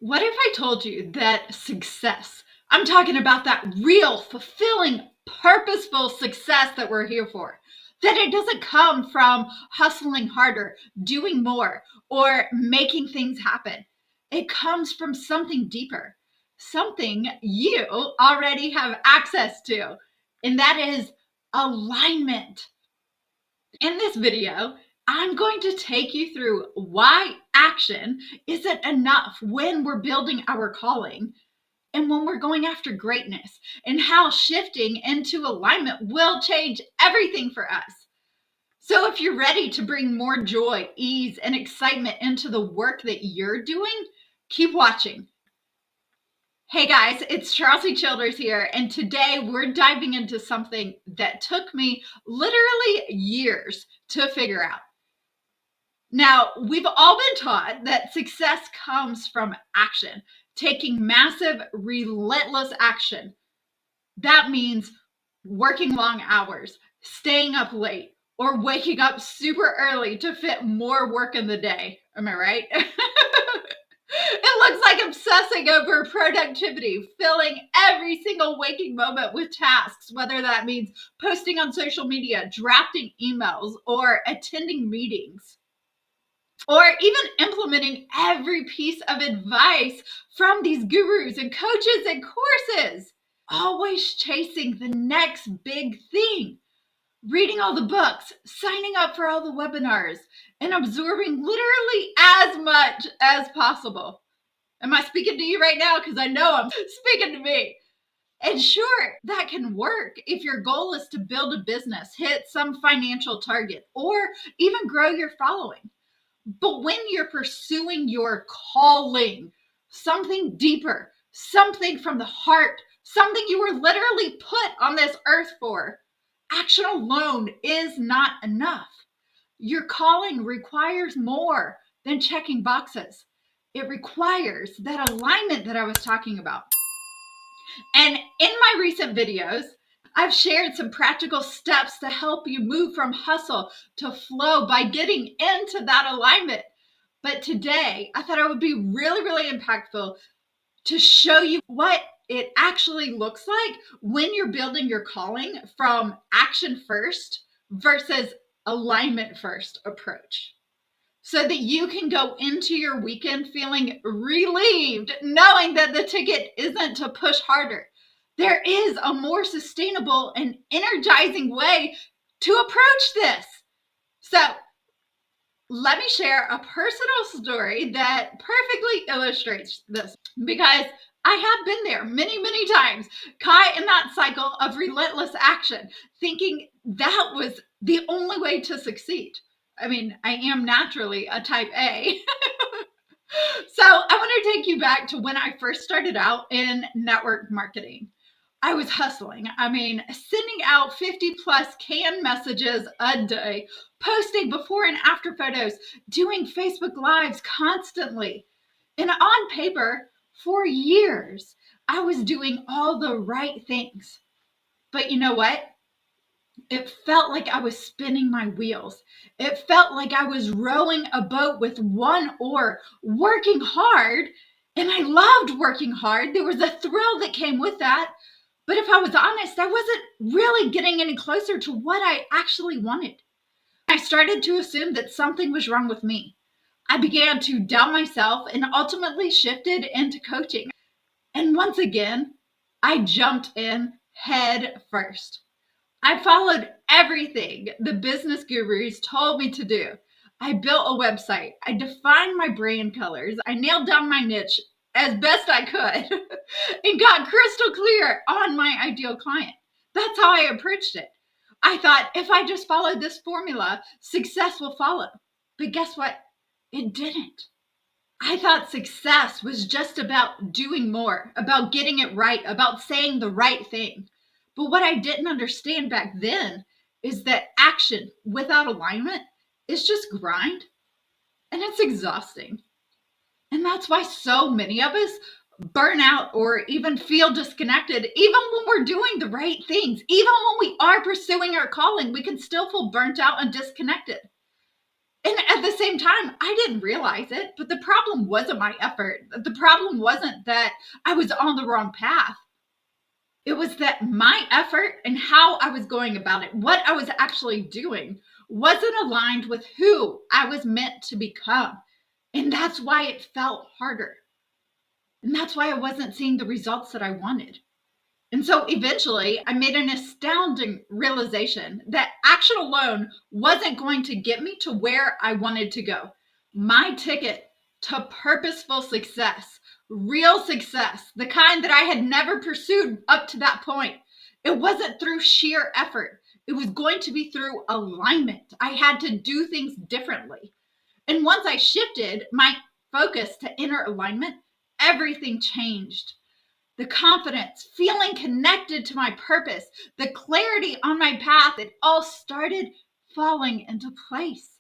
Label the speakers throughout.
Speaker 1: What if I told you that success, I'm talking about that real, fulfilling, purposeful success that we're here for, that it doesn't come from hustling harder, doing more, or making things happen. It comes from something deeper, something you already have access to, and that is alignment. In this video, I'm going to take you through why action isn't enough when we're building our calling and when we're going after greatness, and how shifting into alignment will change everything for us. So if you're ready to bring more joy, ease, and excitement into the work that you're doing, keep watching. Hey guys, it's Chelsea Childers here, and today we're diving into something that took me literally years to figure out. Now, we've all been taught that success comes from action, taking massive, relentless action. That means working long hours, staying up late, or waking up super early to fit more work in the day. Am I right? It looks like obsessing over productivity, filling every single waking moment with tasks, whether that means posting on social media, drafting emails, or attending meetings, or even implementing every piece of advice from these gurus and coaches and courses. Always chasing the next big thing, reading all the books, signing up for all the webinars, and absorbing literally as much as possible. Am I speaking to you right now? Because I know I'm speaking to me. And sure, that can work if your goal is to build a business, hit some financial target, or even grow your following. But when you're pursuing your calling, something deeper, something from the heart, something you were literally put on this earth for, action alone is not enough. Your calling requires more than checking boxes. It requires that alignment that I was talking about. And in my recent videos, I've shared some practical steps to help you move from hustle to flow by getting into that alignment. But today, I thought it would be really, really impactful to show you what it actually looks like when you're building your calling from action first versus alignment first approach, so that you can go into your weekend feeling relieved, knowing that the ticket isn't to push harder. There is a more sustainable and energizing way to approach this. So let me share a personal story that perfectly illustrates this, because I have been there many, many times, caught in that cycle of relentless action, thinking that was the only way to succeed. I mean, I am naturally a type A. So I want to take you back to when I first started out in network marketing. I was hustling. I mean, sending out 50 plus canned messages a day, posting before and after photos, doing Facebook Lives constantly. And on paper, for years, I was doing all the right things. But you know what? It felt like I was spinning my wheels. It felt like I was rowing a boat with one oar, working hard. And I loved working hard. There was a thrill that came with that. But if I was honest, I wasn't really getting any closer to what I actually wanted. I started to assume that something was wrong with me. I began to doubt myself and ultimately shifted into coaching. And once again, I jumped in head first. I followed everything the business gurus told me to do. I built a website. I defined my brand colors. I nailed down my niche as best I could and got crystal clear on my ideal client. That's how I approached it. I thought if I just followed this formula, success will follow. But guess what? It didn't. I thought success was just about doing more, about getting it right, about saying the right thing. But what I didn't understand back then is that action without alignment is just grind, and it's exhausting. And that's why so many of us burn out or even feel disconnected, even when we're doing the right things. Even when we are pursuing our calling, we can still feel burnt out and disconnected. And at the same time, I didn't realize it, but the problem wasn't my effort. The problem wasn't that I was on the wrong path. It was that my effort and how I was going about it, what I was actually doing, wasn't aligned with who I was meant to become. And that's why it felt harder. And that's why I wasn't seeing the results that I wanted. And so eventually, I made an astounding realization that action alone wasn't going to get me to where I wanted to go. My ticket to purposeful success, real success, the kind that I had never pursued up to that point, it wasn't through sheer effort. It was going to be through alignment. I had to do things differently. And once I shifted my focus to inner alignment, everything changed. The confidence, feeling connected to my purpose, the clarity on my path, it all started falling into place.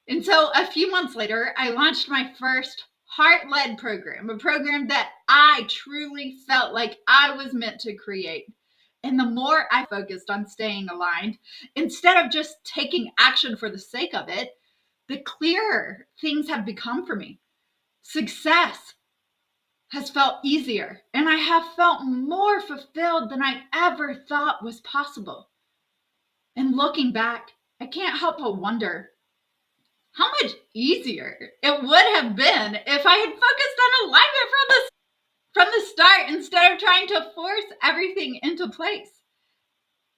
Speaker 1: And so a few months later, I launched my first heart-led program, a program that I truly felt like I was meant to create. And the more I focused on staying aligned, instead of just taking action for the sake of it, the clearer things have become for me. Success has felt easier, and I have felt more fulfilled than I ever thought was possible. And looking back, I can't help but wonder how much easier it would have been if I had focused on alignment from the start instead of trying to force everything into place.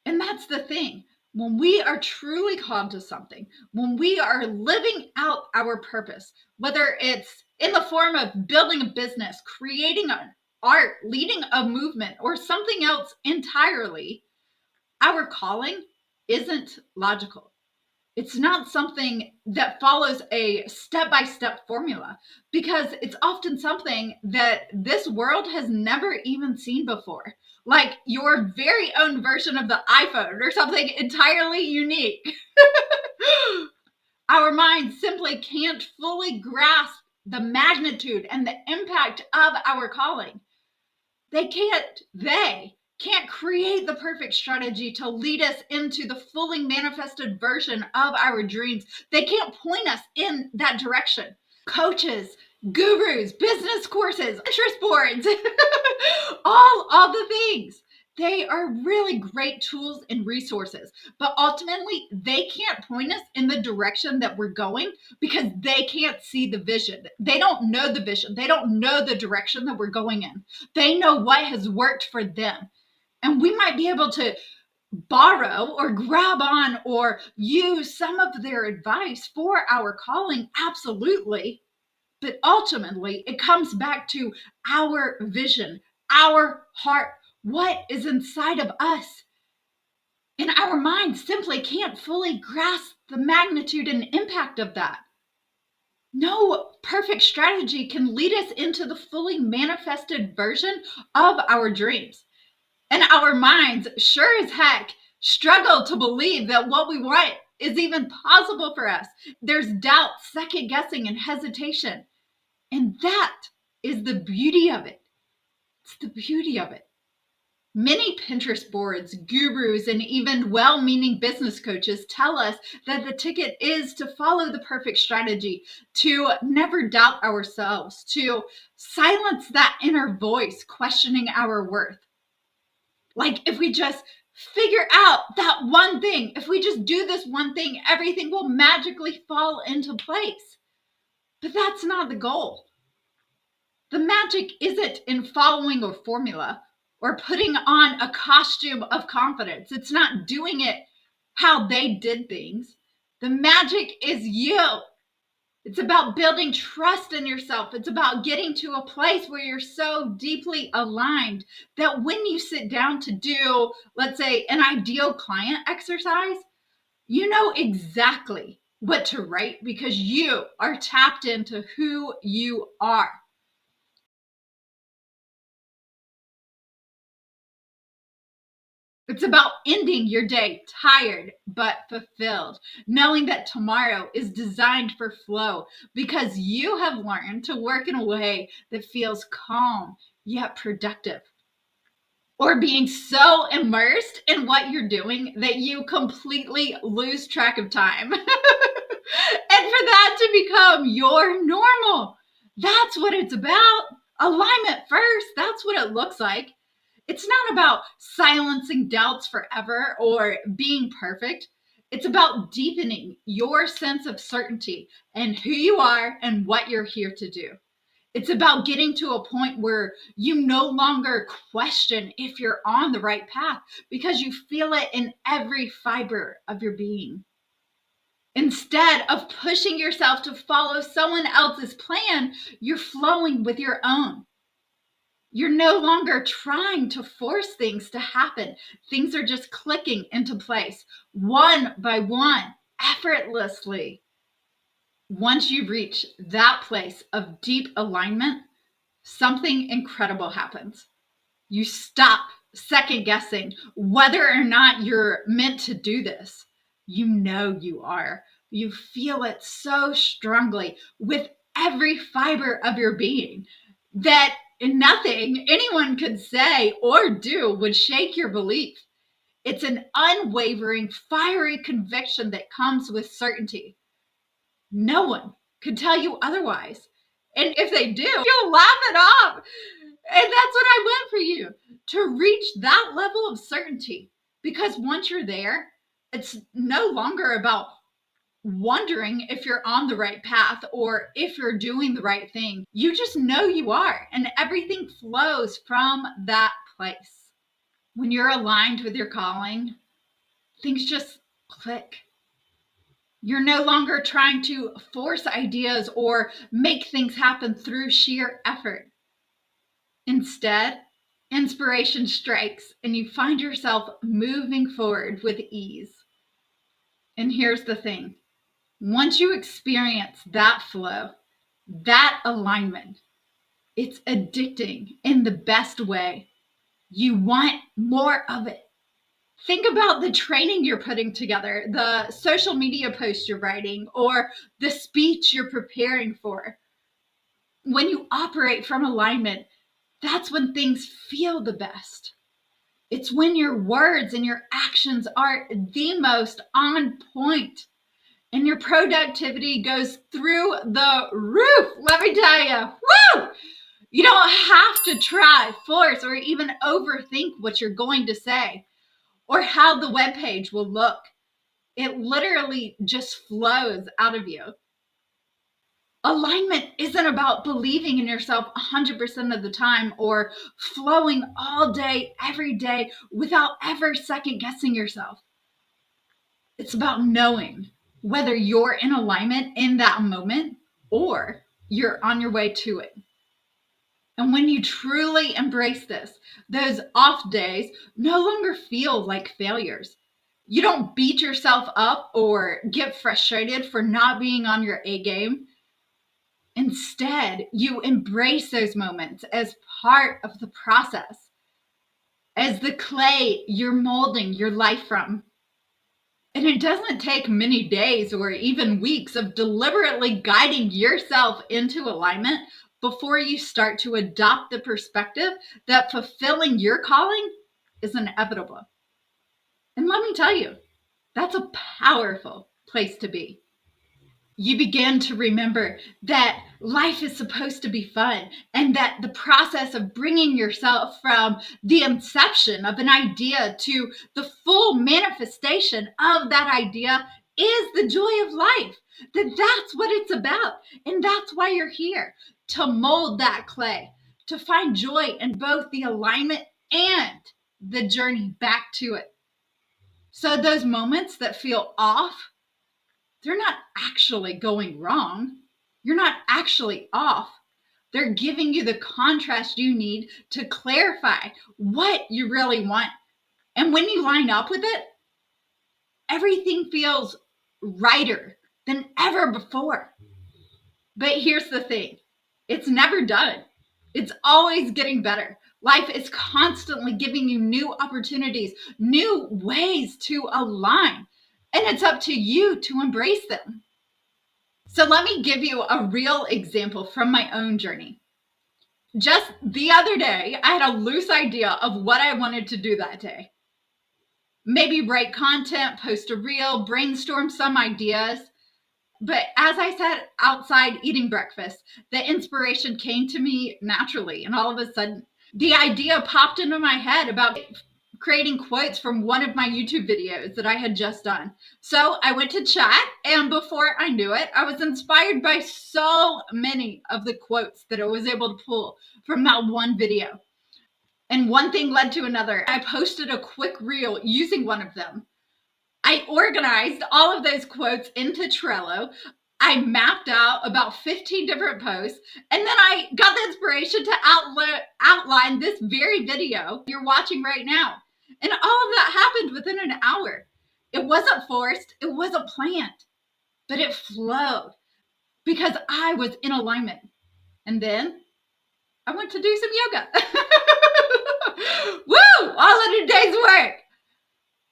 Speaker 1: And that's the thing. When we are truly called to something, when we are living out our purpose, whether it's in the form of building a business, creating an art, leading a movement, or something else entirely, our calling isn't logical. It's not something that follows a step-by-step formula because it's often something that this world has never even seen before. Like your very own version of the iPhone or something entirely unique. Our minds simply can't fully grasp the magnitude and the impact of our calling. They can't create the perfect strategy to lead us into the fully manifested version of our dreams. They can't point us in that direction. Coaches, gurus, business courses, interest boards, all the things. They are really great tools and resources, but ultimately they can't point us in the direction that we're going because they can't see the vision. They don't know the vision. They don't know the direction that we're going in. They know what has worked for them. And we might be able to borrow or grab on or use some of their advice for our calling, absolutely. But ultimately, it comes back to our vision, our heart, what is inside of us. And our minds simply can't fully grasp the magnitude and impact of that. No perfect strategy can lead us into the fully manifested version of our dreams. And our minds, sure as heck, struggle to believe that what we want is even possible for us. There's doubt, second guessing, and hesitation. And that is the beauty of it. It's the beauty of it. Many Pinterest boards, gurus, and even well meaning business coaches tell us that the ticket is to follow the perfect strategy, to never doubt ourselves, to silence that inner voice questioning our worth. Like if we just figure out that one thing, if we just do this one thing, everything will magically fall into place. But that's not the goal. The magic isn't in following a formula or putting on a costume of confidence. It's not doing it how they did things. The magic is you. It's about building trust in yourself. It's about getting to a place where you're so deeply aligned that when you sit down to do, let's say, an ideal client exercise, you know exactly what to write because you are tapped into who you are. It's about ending your day tired but fulfilled, knowing that tomorrow is designed for flow because you have learned to work in a way that feels calm yet productive. Or being so immersed in what you're doing that you completely lose track of time. and for that to become your normal. That's what it's about. Alignment first. That's what it looks like. It's not about silencing doubts forever or being perfect. It's about deepening your sense of certainty and who you are and what you're here to do. It's about getting to a point where you no longer question if you're on the right path because you feel it in every fiber of your being. Instead of pushing yourself to follow someone else's plan, you're flowing with your own. You're no longer trying to force things to happen. Things are just clicking into place one by one, effortlessly. Once you reach that place of deep alignment, something incredible happens. You stop second guessing whether or not you're meant to do this. You know you are. You feel it so strongly with every fiber of your being that nothing anyone could say or do would shake your belief. It's an unwavering, fiery conviction that comes with certainty. No one could tell you otherwise. And if they do, you'll laugh it off. And that's what I want for you, to reach that level of certainty. Because once you're there, it's no longer about wondering if you're on the right path or if you're doing the right thing. You just know you are, and everything flows from that place. When you're aligned with your calling, things just click. You're no longer trying to force ideas or make things happen through sheer effort. Instead, inspiration strikes and you find yourself moving forward with ease. And here's the thing. Once you experience that flow, that alignment, it's addicting in the best way. You want more of it. Think about the training you're putting together, the social media posts you're writing, or the speech you're preparing for. When you operate from alignment, that's when things feel the best. It's when your words and your actions are the most on point and your productivity goes through the roof. Let me tell you, woo! You don't have to try, force, or even overthink what you're going to say or how the webpage will look. It literally just flows out of you. Alignment isn't about believing in yourself 100% of the time or flowing all day, every day without ever second guessing yourself. It's about knowing whether you're in alignment in that moment or you're on your way to it. And when you truly embrace this, those off days no longer feel like failures. You don't beat yourself up or get frustrated for not being on your A game. Instead, you embrace those moments as part of the process, as the clay you're molding your life from. And it doesn't take many days or even weeks of deliberately guiding yourself into alignment before you start to adopt the perspective that fulfilling your calling is inevitable. And let me tell you, that's a powerful place to be. You begin to remember that life is supposed to be fun and that the process of bringing yourself from the inception of an idea to the full manifestation of that idea is the joy of life. That's what it's about. And that's why you're here, to mold that clay, to find joy in both the alignment and the journey back to it. So those moments that feel off, they're not actually going wrong. You're not actually off. They're giving you the contrast you need to clarify what you really want. And when you line up with it, everything feels righter than ever before. But here's the thing. It's never done. It's always getting better. Life is constantly giving you new opportunities, new ways to align. And it's up to you to embrace them. So let me give you a real example from my own journey. Just the other day, I had a loose idea of what I wanted to do that day. Maybe write content, post a reel, brainstorm some ideas. But as I sat outside eating breakfast, the inspiration came to me naturally. And all of a sudden, the idea popped into my head about creating quotes from one of my YouTube videos that I had just done. So I went to chat, and before I knew it, I was inspired by so many of the quotes that I was able to pull from that one video. And one thing led to another. I posted a quick reel using one of them. I organized all of those quotes into Trello. I mapped out about 15 different posts, and then I got the inspiration to outline this very video you're watching right now. And all of that happened within an hour. It wasn't forced, it wasn't planned, but it flowed because I was in alignment. And then I went to do some yoga. Woo! All in a day's work.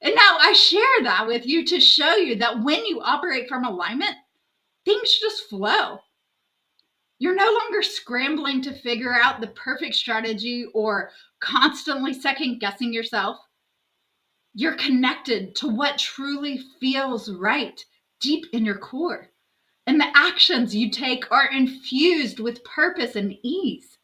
Speaker 1: And now I share that with you to show you that when you operate from alignment, things just flow. You're no longer scrambling to figure out the perfect strategy or constantly second guessing yourself. You're connected to what truly feels right deep in your core. And the actions you take are infused with purpose and ease.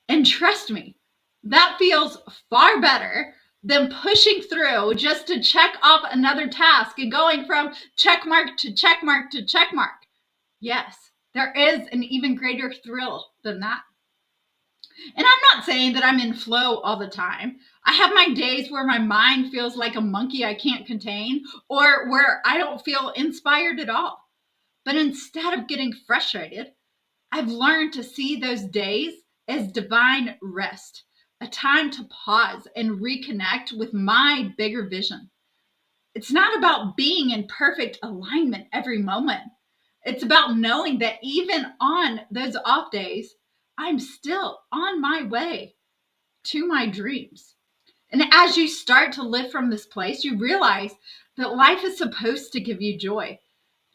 Speaker 1: And trust me, that feels far better than pushing through just to check off another task and going from check mark to check mark to check mark. Yes, there is an even greater thrill than that. And I'm not saying that I'm in flow all the time. I have my days where my mind feels like a monkey I can't contain, or where I don't feel inspired at all. But instead of getting frustrated, I've learned to see those days as divine rest, a time to pause and reconnect with my bigger vision. It's not about being in perfect alignment every moment. It's about knowing that even on those off days, I'm still on my way to my dreams. And as you start to live from this place, you realize that life is supposed to give you joy.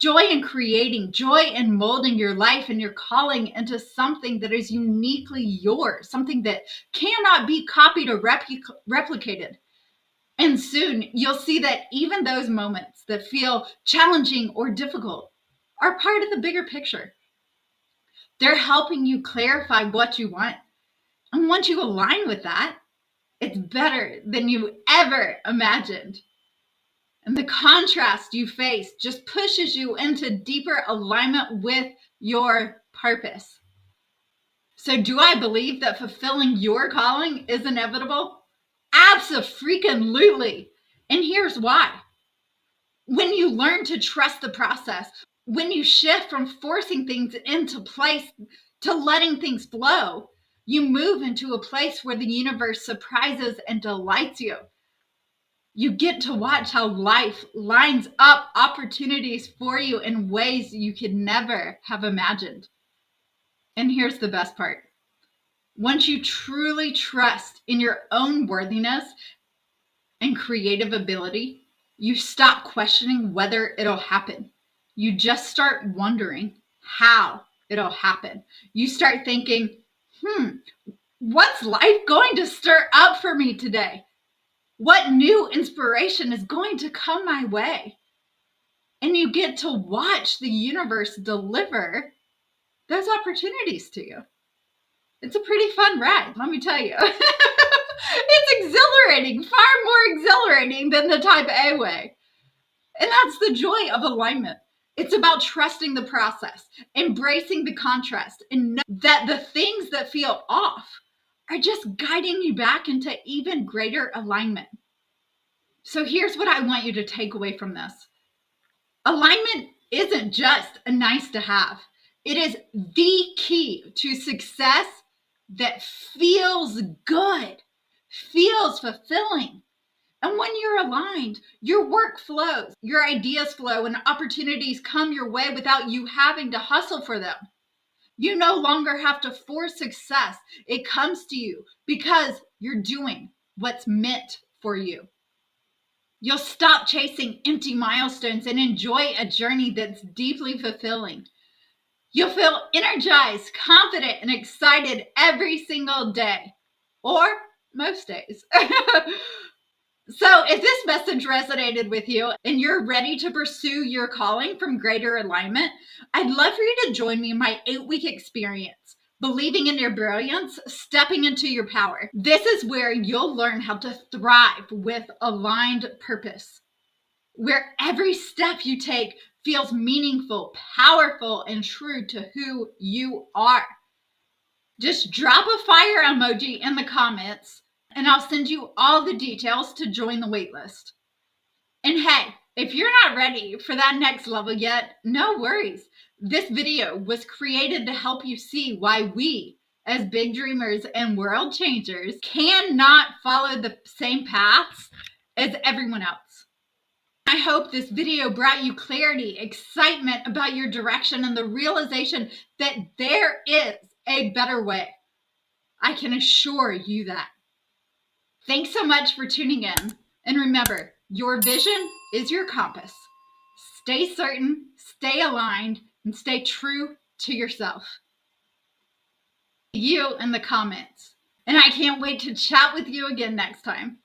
Speaker 1: Joy in creating, joy in molding your life and your calling into something that is uniquely yours, something that cannot be copied or replicated. And soon you'll see that even those moments that feel challenging or difficult are part of the bigger picture. They're helping you clarify what you want. And once you align with that, it's better than you ever imagined. And the contrast you face just pushes you into deeper alignment with your purpose. So, do I believe that fulfilling your calling is inevitable? Abso-freaking-lutely. And here's why. When you learn to trust the process, when you shift from forcing things into place to letting things flow, you move into a place where the universe surprises and delights you. You get to watch how life lines up opportunities for you in ways you could never have imagined. And here's the best part. Once you truly trust in your own worthiness and creative ability, you stop questioning whether it'll happen. You just start wondering how it'll happen. You start thinking, what's life going to stir up for me today? What new inspiration is going to come my way? And you get to watch the universe deliver those opportunities to you. It's a pretty fun ride, let me tell you. It's exhilarating, far more exhilarating than the type A way. And that's the joy of alignment. It's about trusting the process, embracing the contrast, and know that the things that feel off are just guiding you back into even greater alignment. So here's what I want you to take away from this. Alignment isn't just a nice to have. It is the key to success that feels good, feels fulfilling. And when you're aligned, your work flows, your ideas flow, and opportunities come your way without you having to hustle for them. You no longer have to force success. It comes to you because you're doing what's meant for you. You'll stop chasing empty milestones and enjoy a journey that's deeply fulfilling. You'll feel energized, confident, and excited every single day, or most days. So, if this message resonated with you and you're ready to pursue your calling from greater alignment, I'd love for you to join me in my 8-week experience, Believing in Your Brilliance, Stepping into Your Power. This is where you'll learn how to thrive with aligned purpose, where every step you take feels meaningful, powerful, and true to who you are. Just drop a fire emoji in the comments and I'll send you all the details to join the waitlist. And hey, if you're not ready for that next level yet, no worries. This video was created to help you see why we, as big dreamers and world changers, cannot follow the same paths as everyone else. I hope this video brought you clarity, excitement about your direction, and the realization that there is a better way. I can assure you that. Thanks so much for tuning in. And remember, your vision is your compass. Stay certain, stay aligned, and stay true to yourself. See you in the comments. And I can't wait to chat with you again next time.